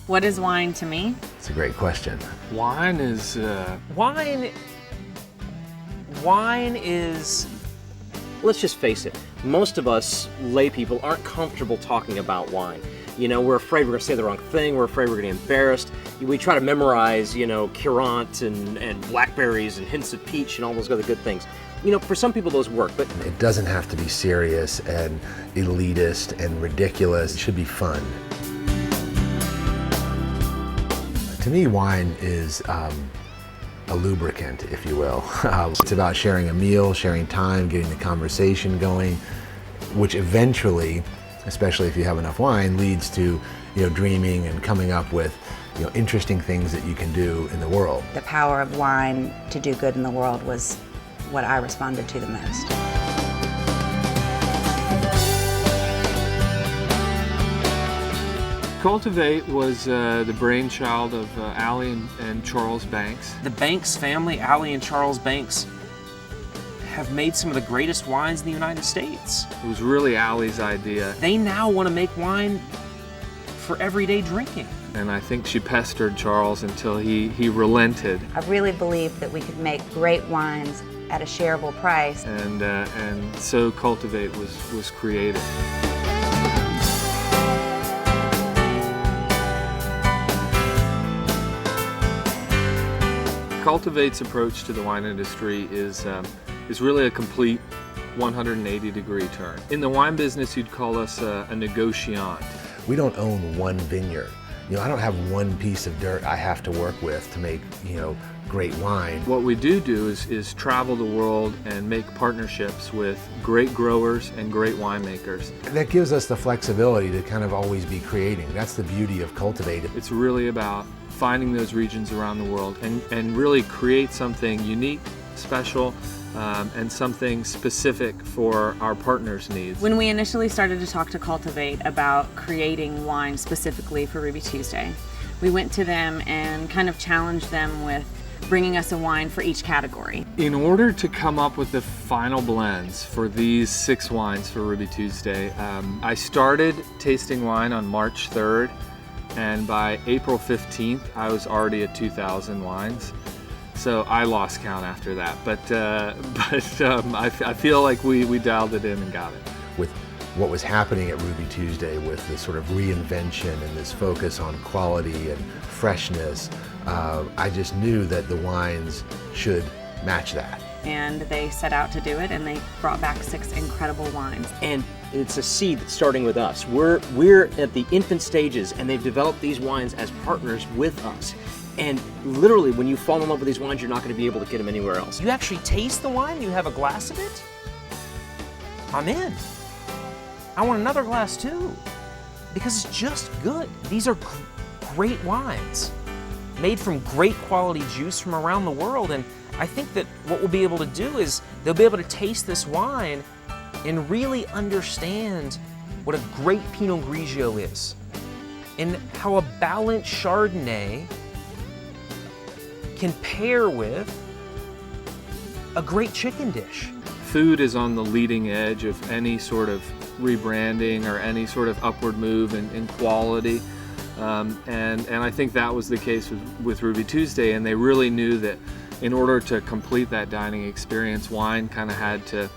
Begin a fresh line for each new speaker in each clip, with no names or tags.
What is wine to me?
It's a great question.
Wine is,
Wine is, let's just face it, most of us lay people aren't comfortable talking about wine. You know, we're afraid we're going to say the wrong thing, we're afraid we're going to get embarrassed. We try to memorize, you know, Curant and blackberries and hints of peach and all those other good things. You know, for some people those work, but
It doesn't have to be serious and elitist and ridiculous. It should be fun. To me, wine is a lubricant, if you will. It's about sharing a meal, sharing time, getting the conversation going, which eventually, especially if you have enough wine, leads to, you know, dreaming and coming up with, you know, interesting things that you can do in the world.
The power of wine to do good in the world was what I responded to the most.
Cultivate was the brainchild of Allie and Charles Banks.
the Banks family, Allie and Charles Banks, have made some of the greatest wines in the United States.
It was really Allie's idea,
They now want to make wine for everyday drinking.
and I think she pestered Charles until he relented,
I really believed that we could make great wines at a shareable price.
and so Cultivate was created. Cultivate's approach to the wine industry is really a complete 180-degree turn. In the wine business, you'd call us a negociant.
We don't own one vineyard. You know, I don't have one piece of dirt I have to work with to make, you know, great wine.
What we do is travel the world and make partnerships with great growers and great winemakers.
That gives us the flexibility to kind of always be creating. That's the beauty of Cultivate.
It's really about finding those regions around the world and really create something unique, special, and something specific for our partners' needs.
When we initially started to talk to Cultivate about creating wine specifically for Ruby Tuesday, we went to them and kind of challenged them with bringing us a wine for each category.
In order to come up with the final blends for these 6 wines for Ruby Tuesday, I started tasting wine on March 3rd, and by April 15th, I was already at 2,000 wines. So I lost count after that, but I feel like we dialed it in and got it.
With what was happening at Ruby Tuesday, with this sort of reinvention and this focus on quality and freshness, I just knew that the wines should match that.
And they set out to do it, and they brought back 6 incredible wines.
And it's a seed that's starting with us. We're at the infant stages, and they've developed these wines as partners with us. And literally, when you fall in love with these wines, you're not going to be able to get them anywhere else. You actually taste the wine, you have a glass of it, I'm in. I want another glass too, because it's just good. These are great wines, made from great quality juice from around the world. And I think that what we'll be able to do is they'll be able to taste this wine and really understand what a great Pinot Grigio is, and how a balanced Chardonnay can pair with a great chicken dish.
Food is on the leading edge of any sort of rebranding or any sort of upward move in quality. And I think that was the case with Ruby Tuesday, and they really knew that in order to complete that dining experience, wine kind of had to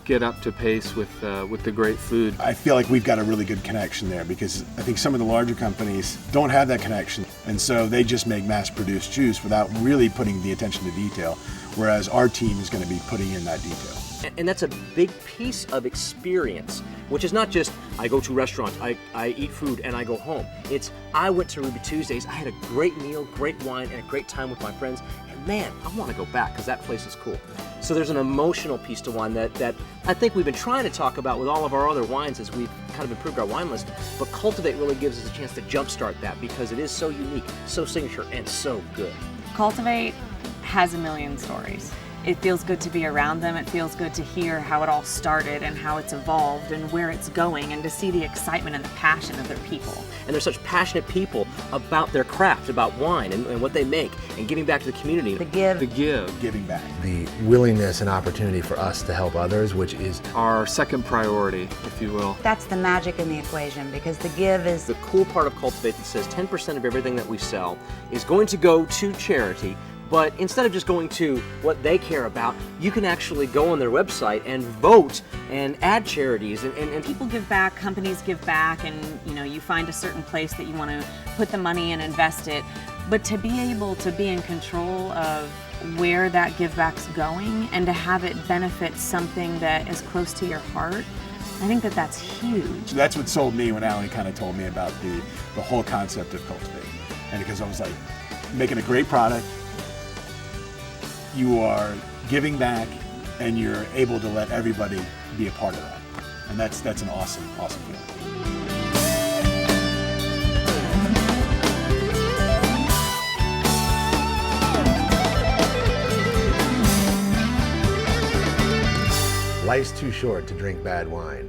get up to pace with the great food.
I feel like we've got a really good connection there, because I think some of the larger companies don't have that connection, and so they just make mass-produced juice without really putting the attention to detail, whereas our team is going to be putting in that detail.
And that's a big piece of experience, which is not just I go to restaurants, I eat food, and I go home. It's I went to Ruby Tuesdays, I had a great meal, great wine, and a great time with my friends, and man, I want to go back because that place is cool. So there's an emotional piece to wine that I think we've been trying to talk about with all of our other wines as we've kind of improved our wine list, but Cultivate really gives us a chance to jumpstart that because it is so unique, so signature, and so good.
Cultivate has a million stories. It feels good to be around them. It feels good to hear how it all started and how it's evolved and where it's going, and to see the excitement and the passion of their people.
And they're such passionate people about their craft, about wine and what they make, and giving back to the community.
The give.
The give.
Giving back.
The willingness and opportunity for us to help others, which is
Our second priority, if you will.
That's the magic in the equation, because the give is
The cool part of Cultivate that says 10% of everything that we sell is going to go to charity, but instead of just going to what they care about, you can actually go on their website and vote and add charities and
People give back, companies give back, and you find a certain place that you want to put the money and invest it. But to be able to be in control of where that give back's going and to have it benefit something that is close to your heart, I think that that's huge.
That's what sold me when Alan kind of told me about the whole concept of Cultivate. And because I was like, making a great product, you are giving back, and you're able to let everybody be a part of that. And that's an awesome, awesome feeling.
life's too short to drink bad wine.